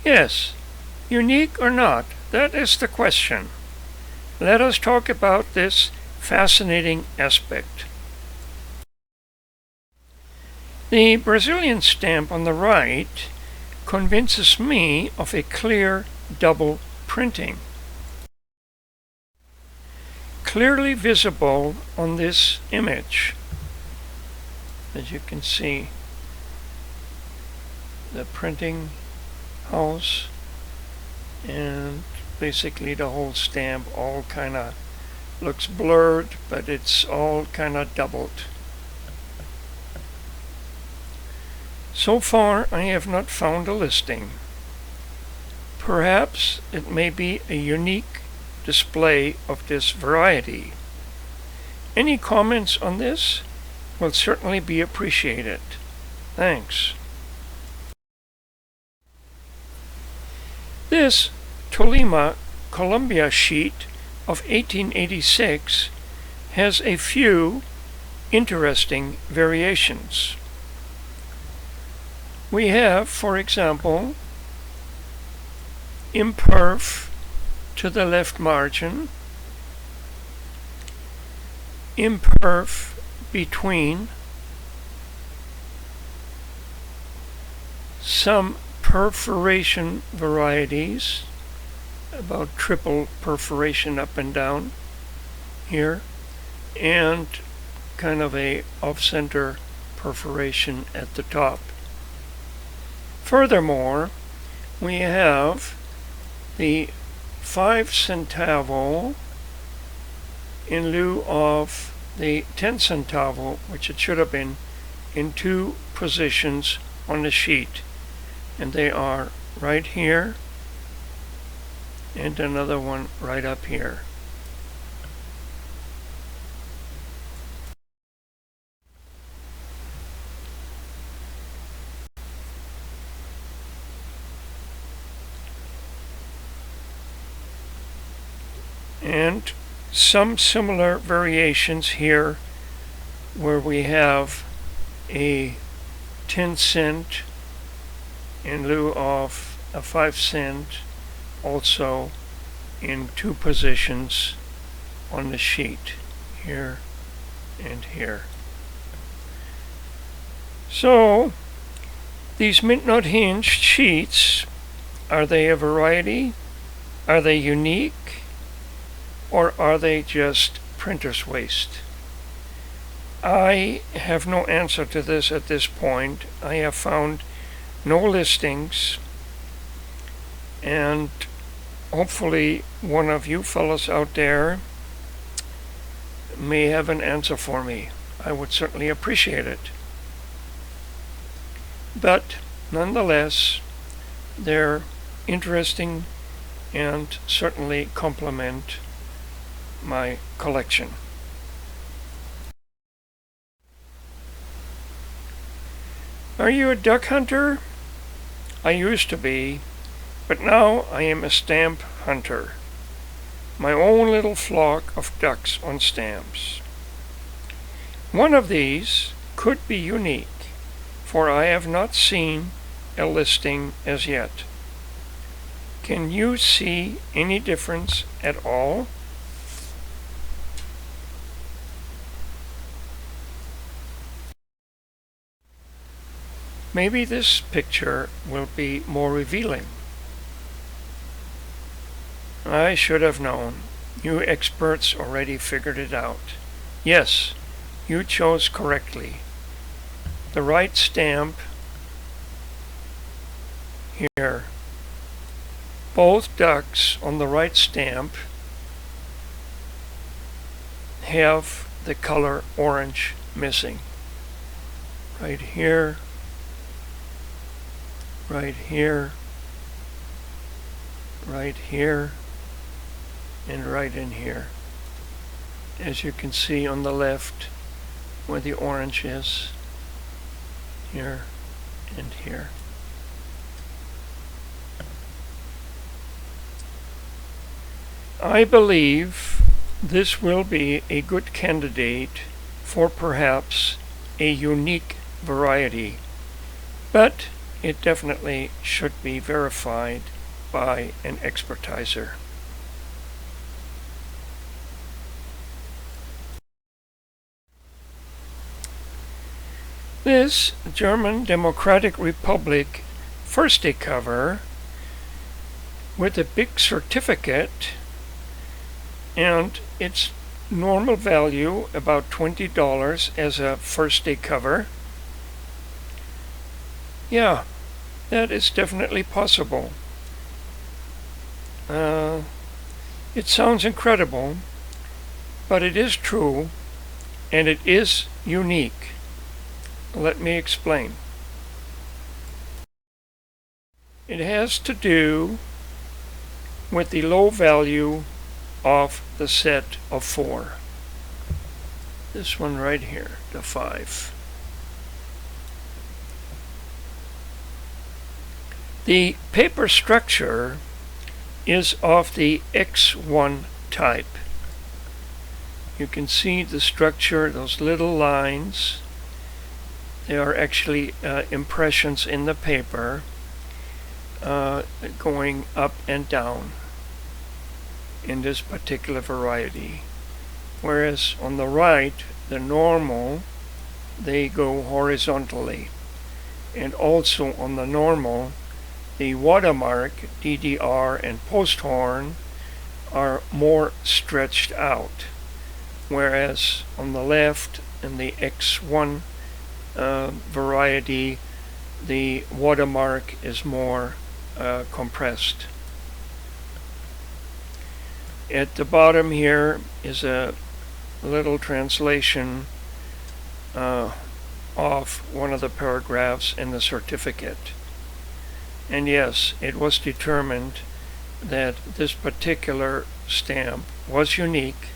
Yes, unique or not, that is the question. Let us talk about this fascinating aspect. The Brazilian stamp on the right convinces me of a clear double printing. Clearly visible on this image, as you can see, the printing house and basically the whole stamp all kind of looks blurred, but it's all kind of doubled. So far I have not found a listing. Perhaps it may be a unique display of this variety. Any comments on this will certainly be appreciated. Thanks. This Tolima, Colombia sheet of 1886 has a few interesting variations. We have, for example, imperf to the left margin, imperf between, some perforation varieties, about triple perforation up and down here, and kind of a off-center perforation at the top. Furthermore, we have the 5 centavo in lieu of the 10 centavo, which it should have been, in 2 positions on the sheet. And they are right here and another one right up here. And some similar variations here where we have a 10 cent in lieu of a 5 cent, also in 2 positions on the sheet, here and here. So these mint note hinged sheets, are they a variety? Are they unique? Or are they just printer's waste? I have no answer to this at this point. I have found no listings, and hopefully one of you fellows out there may have an answer for me. I would certainly appreciate it. But nonetheless, they're interesting and certainly complement my collection. Are you a duck hunter? I used to be, but now I am a stamp hunter. My own little flock of ducks on stamps. One of these could be unique, for I have not seen a listing as yet. Can you see any difference at all? Maybe this picture will be more revealing. I should have known. You experts already figured it out. Yes, you chose correctly. The right stamp here. Both ducks on the right stamp have the color orange missing. Right here, right here, right here, and right in here. As you can see on the left where the orange is, here and here. I believe this will be a good candidate for perhaps a unique variety, but it definitely should be verified by an expertiser. This German Democratic Republic first day cover with a big certificate, and its normal value about $20 as a first day cover. Yeah, that is definitely possible. It sounds incredible, but it is true, and it is unique. Let me explain. It has to do with the low value of the set of 4. This one right here, the 5. The paper structure is of the X1 type. You can see the structure, those little lines. They are actually impressions in the paper going up and down in this particular variety. Whereas on the right, the normal, they go horizontally. And also on the normal, the watermark, DDR, and posthorn are more stretched out. Whereas on the left, in the X1 variety, the watermark is more compressed. At the bottom here is a little translation of one of the paragraphs in the certificate. And yes, it was determined that this particular stamp was unique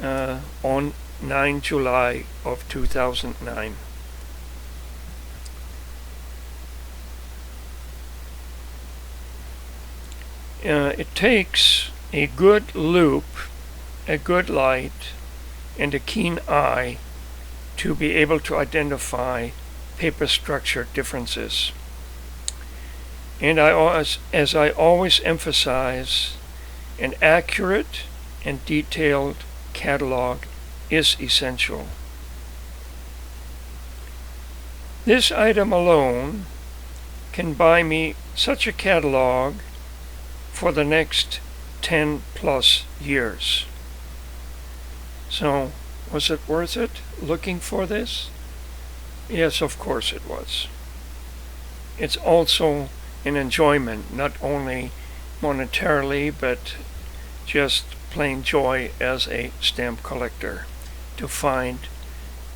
on 9 July of 2009. It takes a good loupe, a good light, and a keen eye to be able to identify paper structure differences. And as I always emphasize, an accurate and detailed catalog is essential. This item alone can buy me such a catalog for the next 10 plus years. So, was it worth it looking for this? Yes, of course it was. It's also an enjoyment, not only monetarily, but just plain joy as a stamp collector, to find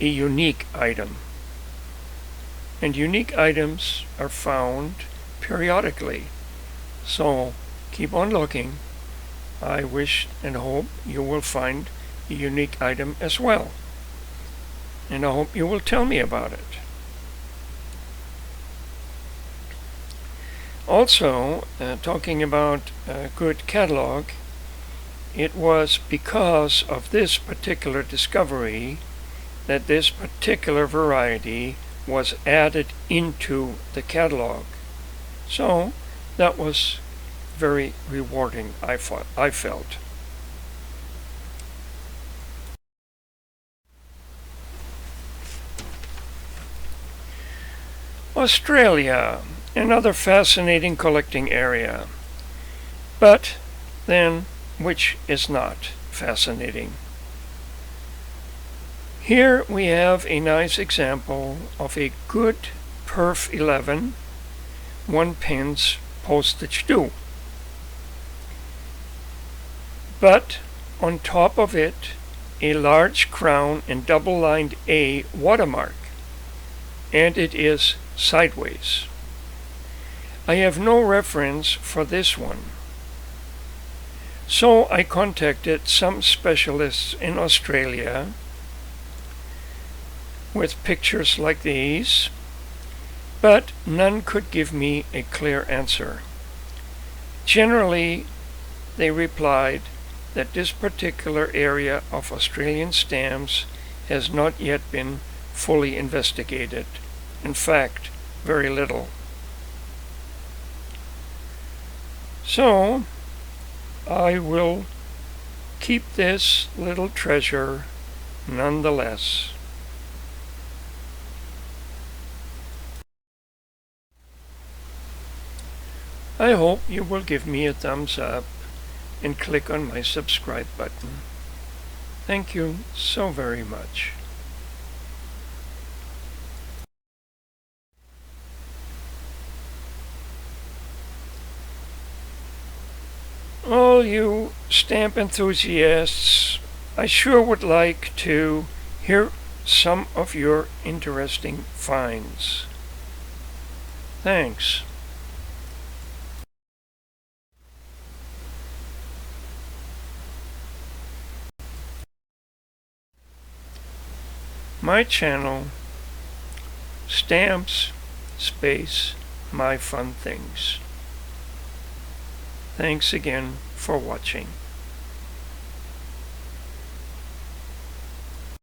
a unique item. And unique items are found periodically. So keep on looking. I wish and hope you will find a unique item as well. And I hope you will tell me about it. Also, talking about a good catalog, it was because of this particular discovery that this particular variety was added into the catalog. So that was very rewarding, I felt. Australia, another fascinating collecting area, but then which is not fascinating. Here we have a nice example of a good Perf 11 1-pence postage due. But on top of it, a large crown and double-lined A watermark, and it is sideways. I have no reference for this one. So I contacted some specialists in Australia with pictures like these, but none could give me a clear answer. Generally, they replied that this particular area of Australian stamps has not yet been fully investigated. In fact, very little. So I will keep this little treasure nonetheless. I hope you will give me a thumbs up and click on my subscribe button. Thank you so very much. All you stamp enthusiasts, I sure would like to hear some of your interesting finds. Thanks. My channel, Stamps MyFunThings. Thanks again for watching.